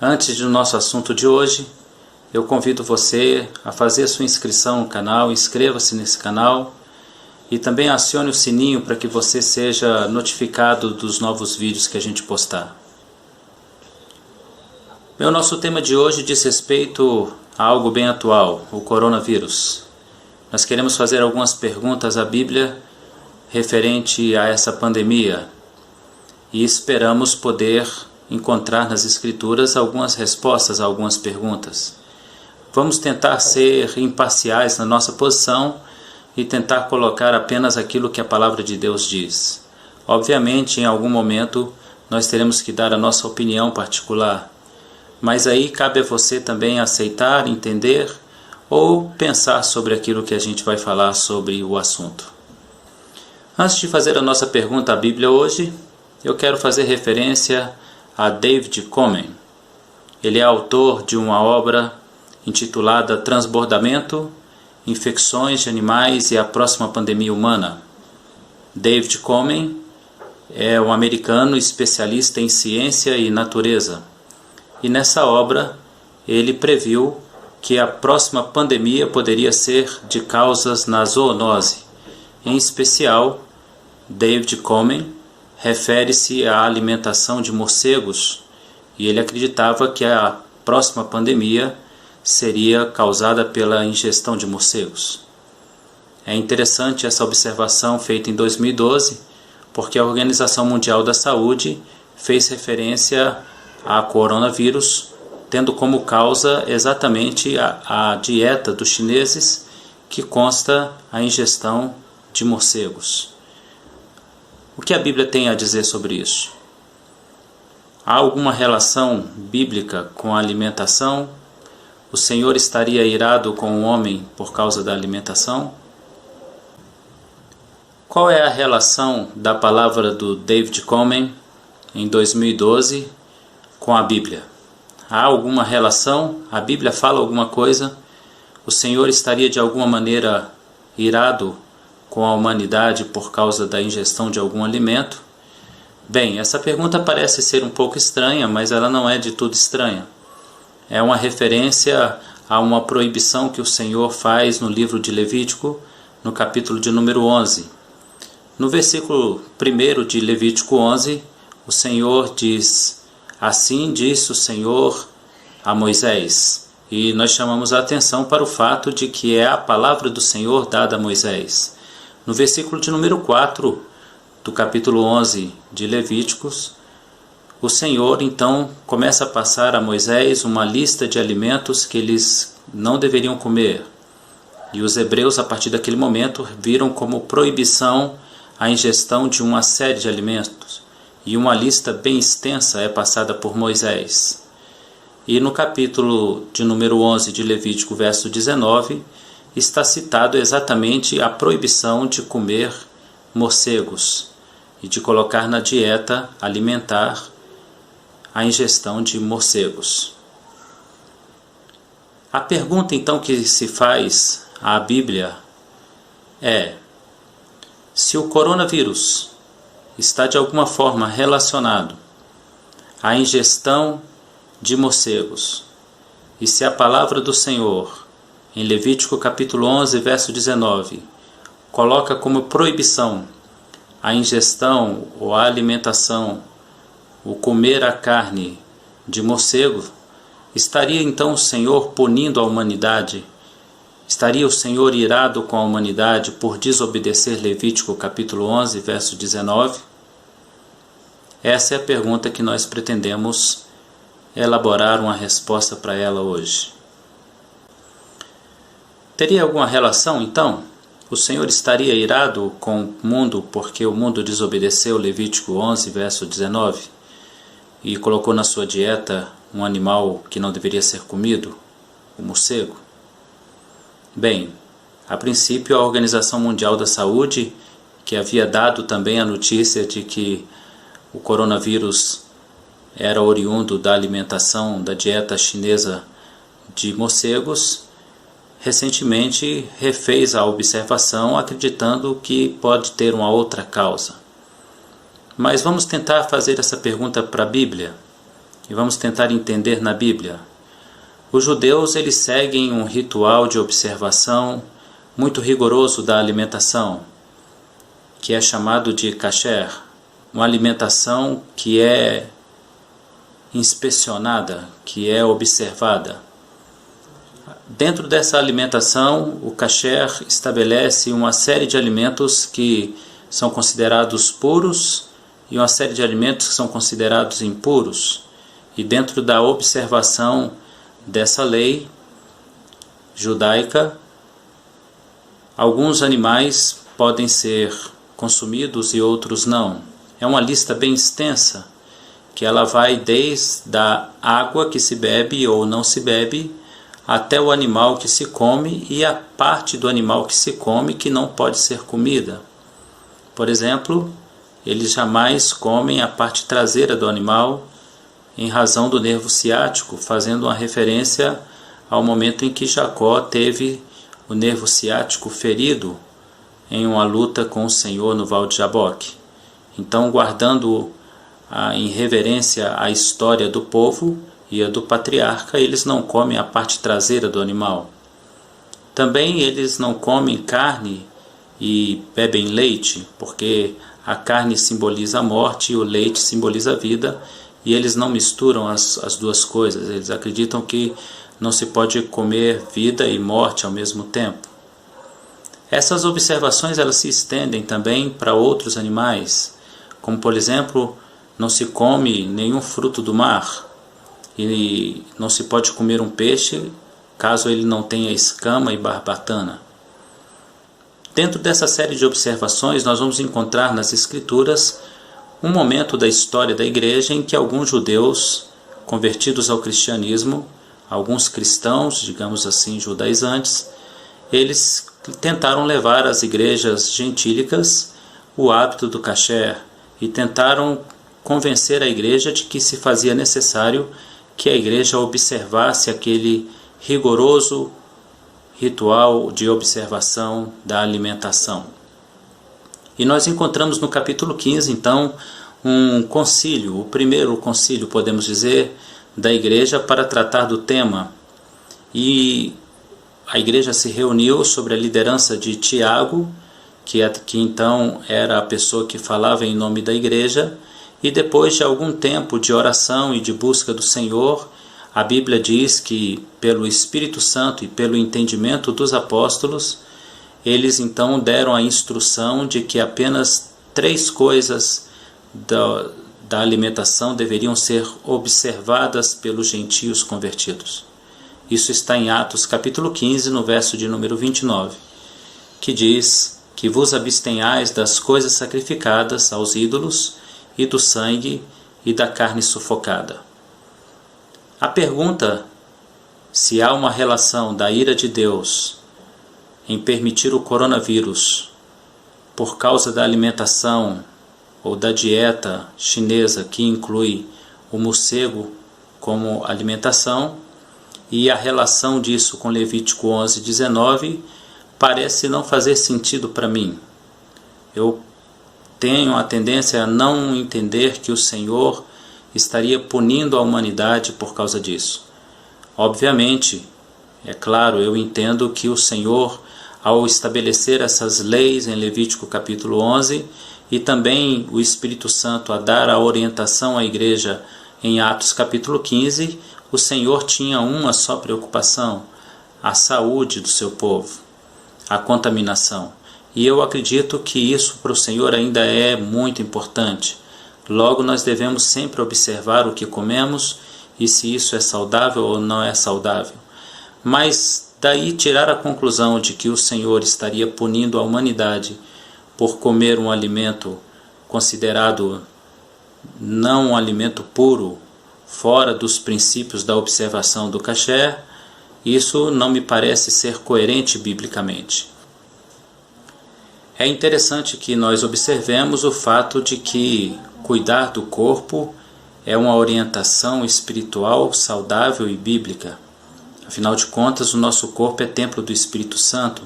Antes do nosso assunto de hoje, eu convido você a fazer a sua inscrição no canal, inscreva-se nesse canal e também acione o sininho para que você seja notificado dos novos vídeos que a gente postar. O nosso tema de hoje diz respeito a algo bem atual, o coronavírus. Nós queremos fazer algumas perguntas à Bíblia referente a essa pandemia e esperamos poder encontrar nas Escrituras algumas respostas a algumas perguntas. Vamos tentar ser imparciais na nossa posição e tentar colocar apenas aquilo que a Palavra de Deus diz. Obviamente, em algum momento, nós teremos que dar a nossa opinião particular, mas aí cabe a você também aceitar, entender ou pensar sobre aquilo que a gente vai falar sobre o assunto. Antes de fazer a nossa pergunta à Bíblia hoje, eu quero fazer referência a David Komen. Ele é autor de uma obra intitulada Transbordamento, Infecções de Animais e a Próxima Pandemia Humana. David Komen é um americano especialista em ciência e natureza. E nessa obra ele previu que a próxima pandemia poderia ser de causas na zoonose. Em especial, David Komen refere-se à alimentação de morcegos e ele acreditava que a próxima pandemia seria causada pela ingestão de morcegos. É interessante essa observação feita em 2012, porque a Organização Mundial da Saúde fez referência a coronavírus, tendo como causa exatamente a dieta dos chineses, que consta a ingestão de morcegos. O que a Bíblia tem a dizer sobre isso? Há alguma relação bíblica com a alimentação? O Senhor estaria irado com o homem por causa da alimentação? Qual é a relação da palavra do David Komen em 2012 com a Bíblia? Há alguma relação? A Bíblia fala alguma coisa? O Senhor estaria de alguma maneira irado com a humanidade por causa da ingestão de algum alimento? Bem, essa pergunta parece ser um pouco estranha, mas ela não é de tudo estranha. É uma referência a uma proibição que o Senhor faz no livro de Levítico, no capítulo de número 11. No versículo 1 de Levítico 11, o Senhor diz: "Assim disse o Senhor a Moisés." E nós chamamos a atenção para o fato de que é a palavra do Senhor dada a Moisés. No versículo de número 4 do capítulo 11 de Levíticos, o Senhor então começa a passar a Moisés uma lista de alimentos que eles não deveriam comer. E os hebreus, a partir daquele momento, viram como proibição a ingestão de uma série de alimentos. E uma lista bem extensa é passada por Moisés. E no capítulo de número 11 de Levítico, verso 19, está citado exatamente a proibição de comer morcegos e de colocar na dieta alimentar a ingestão de morcegos. A pergunta então que se faz à Bíblia é: se o coronavírus está de alguma forma relacionado à ingestão de morcegos, e se a palavra do Senhor em Levítico capítulo 11, verso 19, coloca como proibição a ingestão ou a alimentação, o comer a carne de morcego, estaria então o Senhor punindo a humanidade? Estaria o Senhor irado com a humanidade por desobedecer Levítico capítulo 11, verso 19? Essa é a pergunta que nós pretendemos elaborar uma resposta para ela hoje. Teria alguma relação, então? O Senhor estaria irado com o mundo porque o mundo desobedeceu Levítico 11, verso 19 e colocou na sua dieta um animal que não deveria ser comido, o morcego? Bem, a princípio a Organização Mundial da Saúde, que havia dado também a notícia de que o coronavírus era oriundo da alimentação da dieta chinesa de morcegos, recentemente refez a observação acreditando que pode ter uma outra causa. Mas vamos tentar fazer essa pergunta para a Bíblia. e vamos tentar entender na Bíblia. Os judeus eles seguem um ritual de observação muito rigoroso da alimentação, que é chamado de kasher, uma alimentação que é inspecionada, que é observada. Dentro dessa alimentação, o kasher estabelece uma série de alimentos que são considerados puros e uma série de alimentos que são considerados impuros. E dentro da observação dessa lei judaica, alguns animais podem ser consumidos e outros não. É uma lista bem extensa, que ela vai desde a água que se bebe ou não se bebe, até o animal que se come e a parte do animal que se come que não pode ser comida. Por exemplo, eles jamais comem a parte traseira do animal em razão do nervo ciático, fazendo uma referência ao momento em que Jacó teve o nervo ciático ferido em uma luta com o Senhor no Val de Jaboque. Então, guardando em reverência a história do povo e a do patriarca, eles não comem a parte traseira do animal. Também eles não comem carne e bebem leite, porque a carne simboliza a morte e o leite simboliza a vida, e eles não misturam as duas coisas. Eles acreditam que não se pode comer vida e morte ao mesmo tempo. Essas observações elas se estendem também para outros animais, como por exemplo, não se come nenhum fruto do mar, e não se pode comer um peixe caso ele não tenha escama e barbatana. Dentro dessa série de observações, nós vamos encontrar nas Escrituras um momento da história da igreja em que alguns judeus convertidos ao cristianismo, alguns cristãos, digamos assim, judaizantes, eles tentaram levar às igrejas gentílicas o hábito do kasher e tentaram convencer a igreja de que se fazia necessário que a igreja observasse aquele rigoroso ritual de observação da alimentação. E nós encontramos no capítulo 15, então, um concílio, o primeiro concílio, podemos dizer, da igreja para tratar do tema. E a igreja se reuniu sob a liderança de Tiago, que então era a pessoa que falava em nome da igreja, e depois de algum tempo de oração e de busca do Senhor, a Bíblia diz que pelo Espírito Santo e pelo entendimento dos apóstolos, eles então deram a instrução de que apenas 3 coisas da alimentação deveriam ser observadas pelos gentios convertidos. Isso está em Atos capítulo 15, no verso de número 29, que diz que vos abstenhais das coisas sacrificadas aos ídolos e do sangue e da carne sufocada. A pergunta se há uma relação da ira de Deus em permitir o coronavírus por causa da alimentação ou da dieta chinesa que inclui o morcego como alimentação, e a relação disso com Levítico 11:19 parece não fazer sentido para mim. Eu tenho a tendência a não entender que o Senhor estaria punindo a humanidade por causa disso. Obviamente, é claro, eu entendo que o Senhor, ao estabelecer essas leis em Levítico capítulo 11, e também o Espírito Santo a dar a orientação à igreja em Atos capítulo 15, o Senhor tinha uma só preocupação: a saúde do seu povo, a contaminação. E eu acredito que isso para o Senhor ainda é muito importante. Logo, nós devemos sempre observar o que comemos e se isso é saudável ou não é saudável. Mas daí tirar a conclusão de que o Senhor estaria punindo a humanidade por comer um alimento considerado não um alimento puro, fora dos princípios da observação do kasher, isso não me parece ser coerente biblicamente. É interessante que nós observemos o fato de que cuidar do corpo é uma orientação espiritual saudável e bíblica. Afinal de contas, o nosso corpo é templo do Espírito Santo,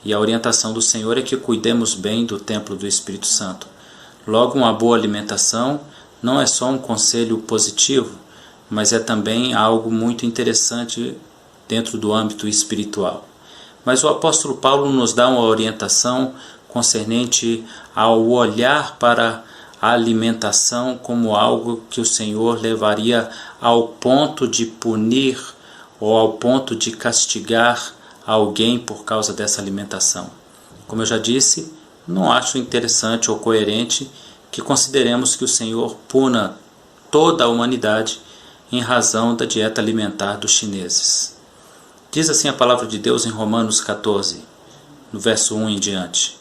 e a orientação do Senhor é que cuidemos bem do templo do Espírito Santo. Logo, uma boa alimentação não é só um conselho positivo, mas é também algo muito interessante dentro do âmbito espiritual. Mas o apóstolo Paulo nos dá uma orientação concernente ao olhar para a alimentação como algo que o Senhor levaria ao ponto de punir ou ao ponto de castigar alguém por causa dessa alimentação. Como eu já disse, não acho interessante ou coerente que consideremos que o Senhor puna toda a humanidade em razão da dieta alimentar dos chineses. Diz assim a palavra de Deus em Romanos 14, no verso 1 em diante.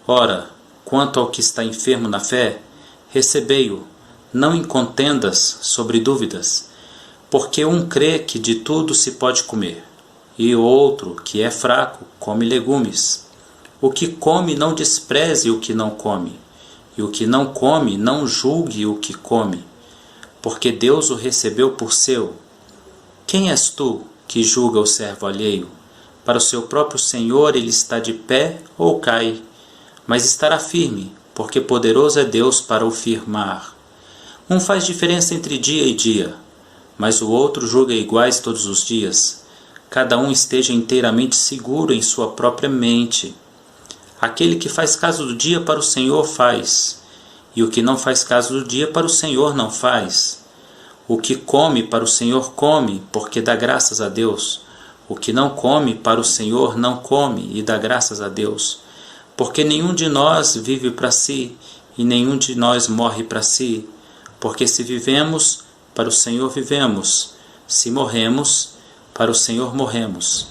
Ora, quanto ao que está enfermo na fé, recebei-o, não em contendas sobre dúvidas, porque um crê que de tudo se pode comer, e o outro, que é fraco, come legumes. O que come não despreze o que não come, e o que não come não julgue o que come, porque Deus o recebeu por seu. Quem és tu que julga o servo alheio? Para o seu próprio Senhor ele está de pé ou cai, mas estará firme, porque poderoso é Deus para o firmar. Um faz diferença entre dia e dia, mas o outro julga iguais todos os dias. Cada um esteja inteiramente seguro em sua própria mente. Aquele que faz caso do dia para o Senhor faz, e o que não faz caso do dia para o Senhor não faz. O que come para o Senhor come, porque dá graças a Deus. O que não come para o Senhor não come, e dá graças a Deus. Porque nenhum de nós vive para si, e nenhum de nós morre para si. Porque se vivemos, para o Senhor vivemos. Se morremos, para o Senhor morremos.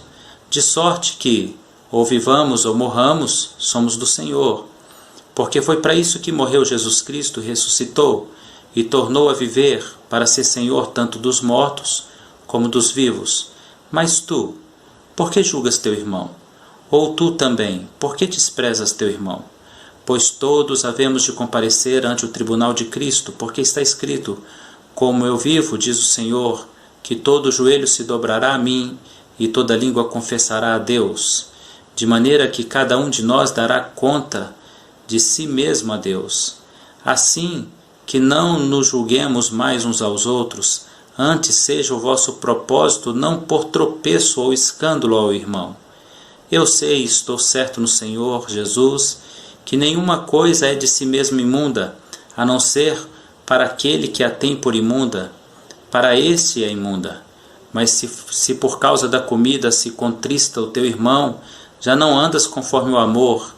De sorte que, ou vivamos ou morramos, somos do Senhor. Porque foi para isso que morreu Jesus Cristo, ressuscitou, e tornou a viver, para ser Senhor tanto dos mortos como dos vivos. Mas tu, por que julgas teu irmão? Ou tu também, por que desprezas teu irmão? Pois todos havemos de comparecer ante o tribunal de Cristo, porque está escrito: como eu vivo, diz o Senhor, que todo joelho se dobrará a mim, e toda língua confessará a Deus, de maneira que cada um de nós dará conta de si mesmo a Deus. Assim que não nos julguemos mais uns aos outros, antes seja o vosso propósito não por tropeço ou escândalo ao irmão. Eu sei e estou certo no Senhor Jesus, que nenhuma coisa é de si mesma imunda, a não ser para aquele que a tem por imunda. Para esse é imunda. Mas se por causa da comida se contrista o teu irmão, já não andas conforme o amor.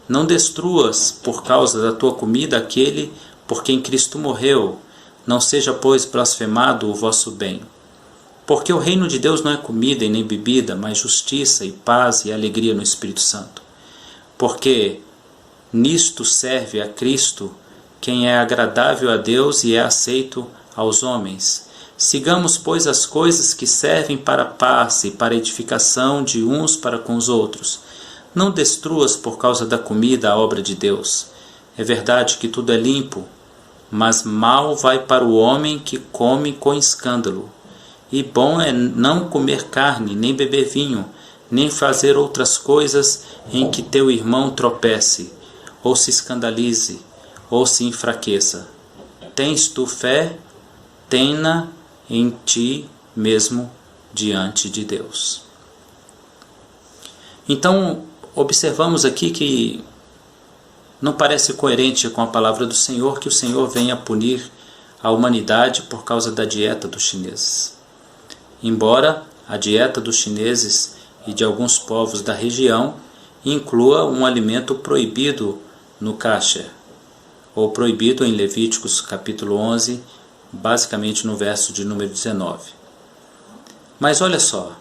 Não destruas por causa da tua comida aquele por quem Cristo morreu. Não seja, pois, blasfemado o vosso bem. Porque o reino de Deus não é comida e nem bebida, mas justiça e paz e alegria no Espírito Santo. Porque nisto serve a Cristo quem é agradável a Deus e é aceito aos homens. Sigamos, pois, as coisas que servem para a paz e para a edificação de uns para com os outros. Não destruas por causa da comida a obra de Deus. É verdade que tudo é limpo, mas mal vai para o homem que come com escândalo. E bom é não comer carne, nem beber vinho, nem fazer outras coisas em que teu irmão tropece, ou se escandalize, ou se enfraqueça. Tens tu fé? Tem-na em ti mesmo diante de Deus. Então, observamos aqui que não parece coerente com a palavra do Senhor que o Senhor venha punir a humanidade por causa da dieta dos chineses. Embora a dieta dos chineses e de alguns povos da região inclua um alimento proibido no kasher, ou proibido em Levíticos capítulo 11, basicamente no verso de número 19. Mas olha só,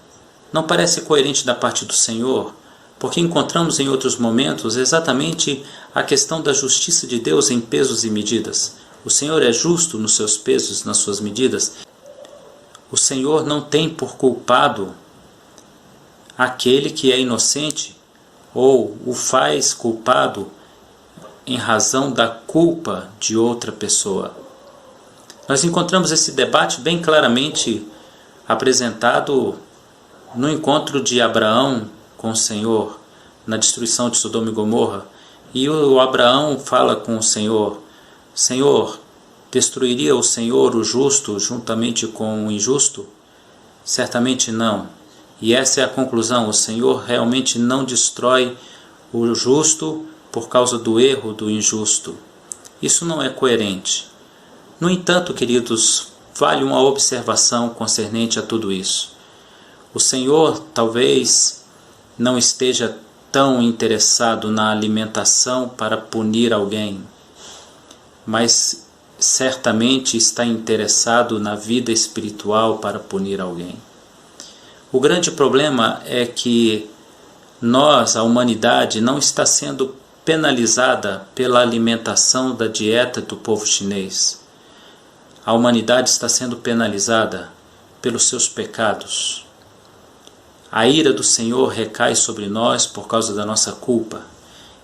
não parece coerente da parte do Senhor, porque encontramos em outros momentos exatamente a questão da justiça de Deus em pesos e medidas. O Senhor é justo nos seus pesos, nas suas medidas. O Senhor não tem por culpado aquele que é inocente, ou o faz culpado em razão da culpa de outra pessoa. Nós encontramos esse debate bem claramente apresentado no encontro de Abraão com o Senhor, na destruição de Sodoma e Gomorra. E o Abraão fala com o Senhor: Senhor, Destruiria o Senhor o justo juntamente com o injusto? Certamente não. E essa é a conclusão: o Senhor realmente não destrói o justo por causa do erro do injusto. Isso não é coerente. No entanto, queridos, vale uma observação concernente a tudo isso. O Senhor talvez não esteja tão interessado na alimentação para punir alguém, mas certamente está interessado na vida espiritual para punir alguém. O grande problema é que a humanidade, não está sendo penalizada pela alimentação da dieta do povo chinês. A humanidade está sendo penalizada pelos seus pecados. A ira do Senhor recai sobre nós por causa da nossa culpa.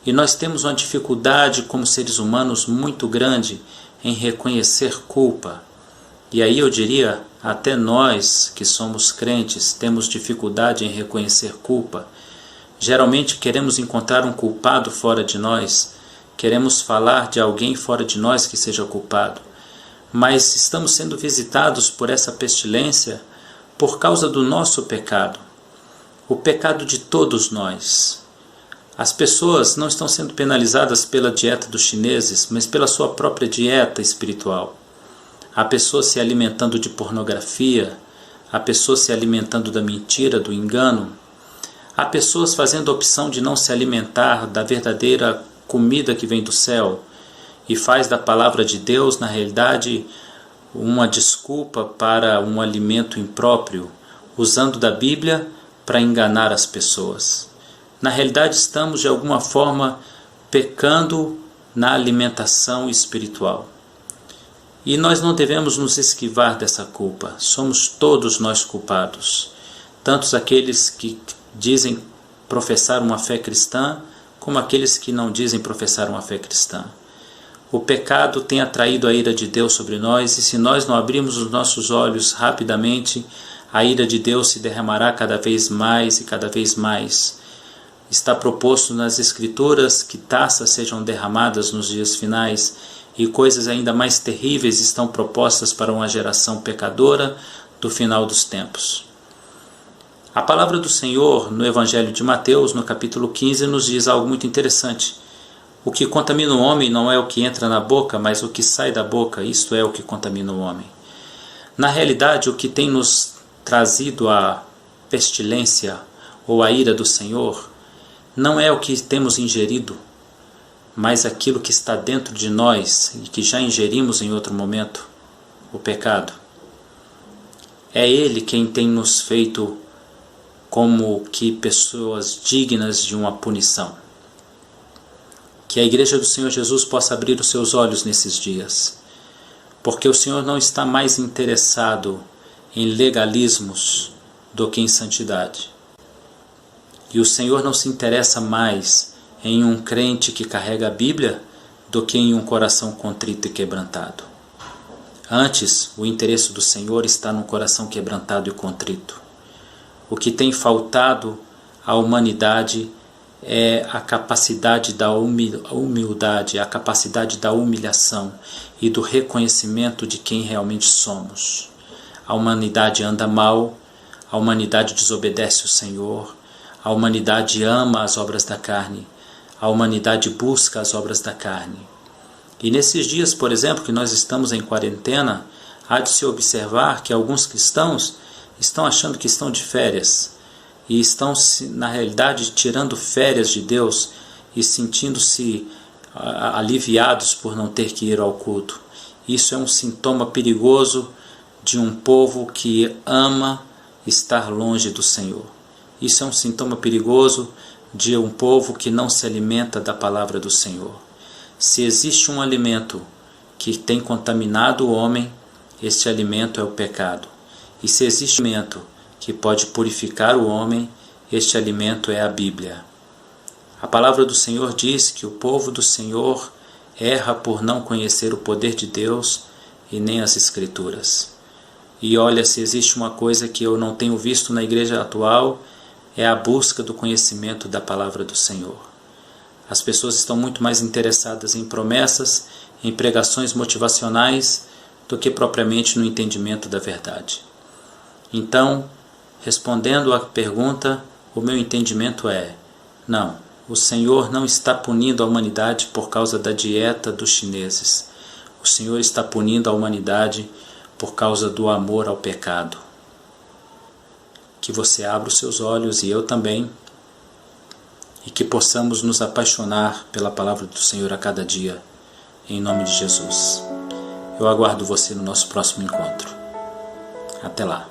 E nós temos uma dificuldade como seres humanos muito grande em reconhecer culpa. E aí eu diria, até nós que somos crentes temos dificuldade em reconhecer culpa. Geralmente queremos encontrar um culpado fora de nós, queremos falar de alguém fora de nós que seja culpado. Mas estamos sendo visitados por essa pestilência por causa do nosso pecado, o pecado de todos nós. As pessoas não estão sendo penalizadas pela dieta dos chineses, mas pela sua própria dieta espiritual. Há pessoas se alimentando de pornografia, há pessoas se alimentando da mentira, do engano, há pessoas fazendo a opção de não se alimentar da verdadeira comida que vem do céu e faz da palavra de Deus, na realidade, uma desculpa para um alimento impróprio, usando da Bíblia para enganar as pessoas. Na realidade, estamos de alguma forma pecando na alimentação espiritual. E nós não devemos nos esquivar dessa culpa. Somos todos nós culpados, tanto aqueles que dizem professar uma fé cristã, como aqueles que não dizem professar uma fé cristã. O pecado tem atraído a ira de Deus sobre nós, e se nós não abrirmos os nossos olhos rapidamente, a ira de Deus se derramará cada vez mais e cada vez mais. Está proposto nas Escrituras que taças sejam derramadas nos dias finais, e coisas ainda mais terríveis estão propostas para uma geração pecadora do final dos tempos. A palavra do Senhor no Evangelho de Mateus, no capítulo 15, nos diz algo muito interessante. O que contamina o homem não é o que entra na boca, mas o que sai da boca, isto é o que contamina o homem. Na realidade, o que tem nos trazido a pestilência ou a ira do Senhor não é o que temos ingerido, mas aquilo que está dentro de nós e que já ingerimos em outro momento, o pecado. É Ele quem tem nos feito como que pessoas dignas de uma punição. Que a Igreja do Senhor Jesus possa abrir os seus olhos nesses dias, porque o Senhor não está mais interessado em legalismos do que em santidade. E o Senhor não se interessa mais em um crente que carrega a Bíblia do que em um coração contrito e quebrantado. Antes, o interesse do Senhor está no coração quebrantado e contrito. O que tem faltado à humanidade é a capacidade da humildade, a capacidade da humilhação e do reconhecimento de quem realmente somos. A humanidade anda mal, a humanidade desobedece o Senhor, a humanidade ama as obras da carne, a humanidade busca as obras da carne. E nesses dias, por exemplo, que nós estamos em quarentena, há de se observar que alguns cristãos estão achando que estão de férias e estão, na realidade, tirando férias de Deus e sentindo-se aliviados por não ter que ir ao culto. Isso é um sintoma perigoso de um povo que ama estar longe do Senhor. Isso é um sintoma perigoso de um povo que não se alimenta da palavra do Senhor. Se existe um alimento que tem contaminado o homem, este alimento é o pecado. E se existe um alimento que pode purificar o homem, este alimento é a Bíblia. A palavra do Senhor diz que o povo do Senhor erra por não conhecer o poder de Deus e nem as Escrituras. E olha, se existe uma coisa que eu não tenho visto na igreja atual, é a busca do conhecimento da palavra do Senhor. As pessoas estão muito mais interessadas em promessas, em pregações motivacionais, do que propriamente no entendimento da verdade. Então, respondendo à pergunta, o meu entendimento é: não, o Senhor não está punindo a humanidade por causa da dieta dos chineses. O Senhor está punindo a humanidade por causa do amor ao pecado. Que você abra os seus olhos, e eu também, e que possamos nos apaixonar pela palavra do Senhor a cada dia, em nome de Jesus. Eu aguardo você no nosso próximo encontro. Até lá.